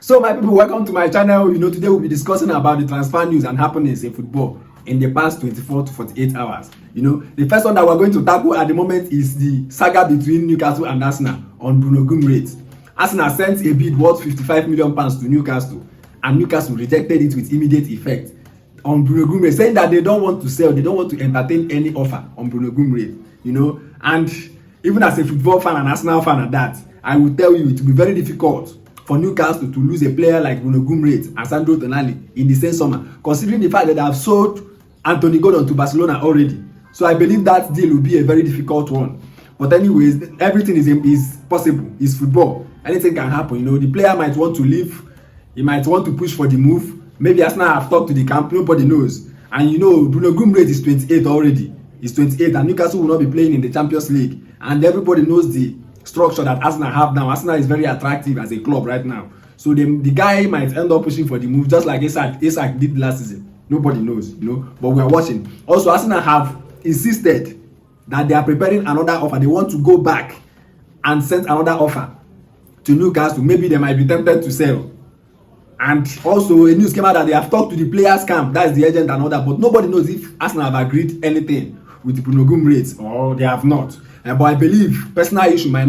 So my people, welcome to my channel. Today we'll be discussing about the transfer news and happenings in football in the past 24 to 48 hours. The first one that we're going to tackle at the moment is the saga between Newcastle and Arsenal on Bruno Guimaraes. Arsenal sent a bid worth £55 million to Newcastle, and Newcastle rejected it with immediate effect on Bruno Guimaraes, saying that they don't want to sell, they don't want to entertain any offer on Bruno Guimaraes. And even as a football fan and Arsenal fan at that, I will tell you it will be very difficult for Newcastle to lose a player like Bruno Guimaraes and Sandro Tonali in the same summer, considering the fact that they have sold Anthony Gordon to Barcelona already. So I believe that deal will be a very difficult one. But anyways, everything is possible. It's football. Anything can happen. The player might want to leave. He might want to push for the move. Maybe Arsenal have talked to the camp. Nobody knows. And Bruno Guimaraes is 28 already. He's 28, and Newcastle will not be playing in the Champions League. And everybody knows the structure that Arsenal have now. Arsenal is very attractive as a club right now. So the guy might end up pushing for the move, just like Isak did last season. Nobody knows, but we are watching. Also, Arsenal have insisted that they are preparing another offer. They want to go back and send another offer to Newcastle. Maybe they might be tempted to sell. And also, a news came out that they have talked to the players' camp, that's the agent and all that, but nobody knows if Arsenal have agreed anything with Bruno Guimaraes or they have not. But I believe personal agreement might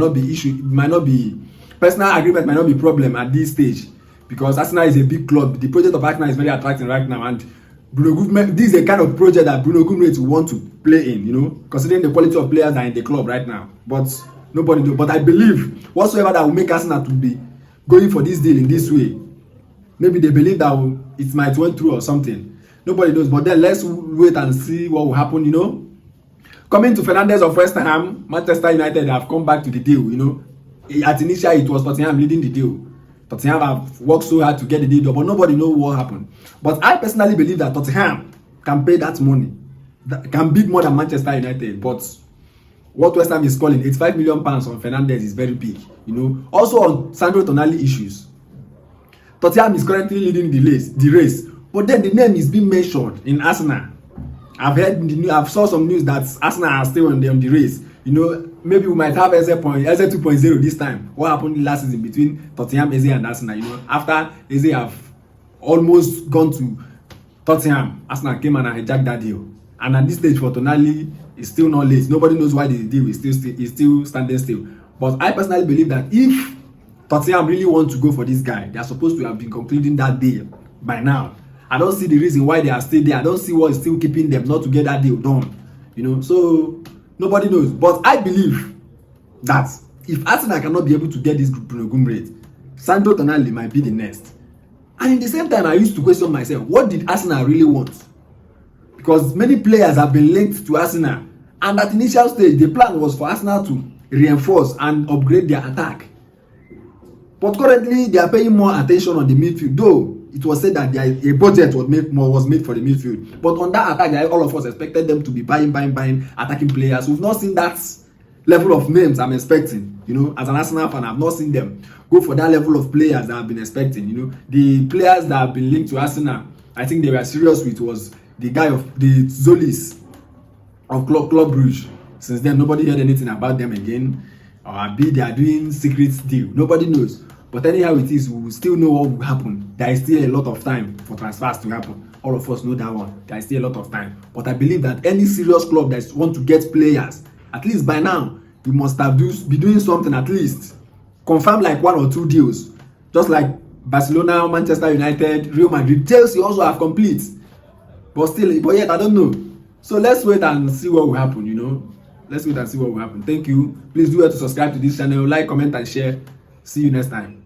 not be problem at this stage, because Arsenal is a big club. The project of Arsenal is very attractive right now, and Bruno Guimaraes, this is a kind of project that Bruno Guimaraes will want to play in, considering the quality of players that are in the club right now. But nobody knows. But I believe whatsoever that will make Arsenal to be going for this deal in this way, maybe they believe that it might went through or something. Nobody knows. But then let's wait and see what will happen. Coming to Fernandes of West Ham, Manchester United have come back to the deal. At initial it was Tottenham leading the deal. Tottenham have worked so hard to get the deal done, but nobody knows what happened. But I personally believe that Tottenham can pay that money, that can bid more than Manchester United. But what West Ham is calling £85 million on Fernandes is very big. Also on Sandro Tonali issues, Tottenham is currently leading the race, but then the name is being mentioned in Arsenal. I've saw some news that Arsenal are still on the race. Maybe we might have Eze 2.0 this time. What happened last season between Tottenham, Eze and Arsenal? After Eze have almost gone to Tottenham, Arsenal came and hijacked that deal. And at this stage for Tonali, it's still not late. Nobody knows why the deal is still standing still. But I personally believe that if Tottenham really want to go for this guy, they are supposed to have been concluding that deal by now. I don't see the reason why they are still there. I don't see what is still keeping them not to get that deal done. So nobody knows. But I believe that if Arsenal cannot be able to get this Bruno Guimaraes, Sandro Tonali might be the next. And in the same time, I used to question myself, what did Arsenal really want? Because many players have been linked to Arsenal, and at initial stage, the plan was for Arsenal to reinforce and upgrade their attack. But currently, they are paying more attention on the midfield, though it was said that a budget was made for the midfield. But on that attack, all of us expected them to be buying attacking players. We've not seen that level of names I'm expecting. As an Arsenal fan, I've not seen them go for that level of players that I've been expecting. The players that have been linked to Arsenal, I think they were serious with was the guy of the Zolis of Club Brugge. Since then, nobody heard anything about them again. Or they are doing secret deal. Nobody knows. But anyhow it is, we will still know what will happen. There is still a lot of time for transfers to happen. All of us know that one. There is still a lot of time. But I believe that any serious club that wants to get players, at least by now, you must have be doing something at least. Confirm like 1 or 2 deals. Just like Barcelona, Manchester United, Real Madrid, Chelsea also have complete. But yet I don't know. So let's wait and see what will happen, Let's wait and see what will happen. Thank you. Please do well to subscribe to this channel, like, comment and share. See you next time.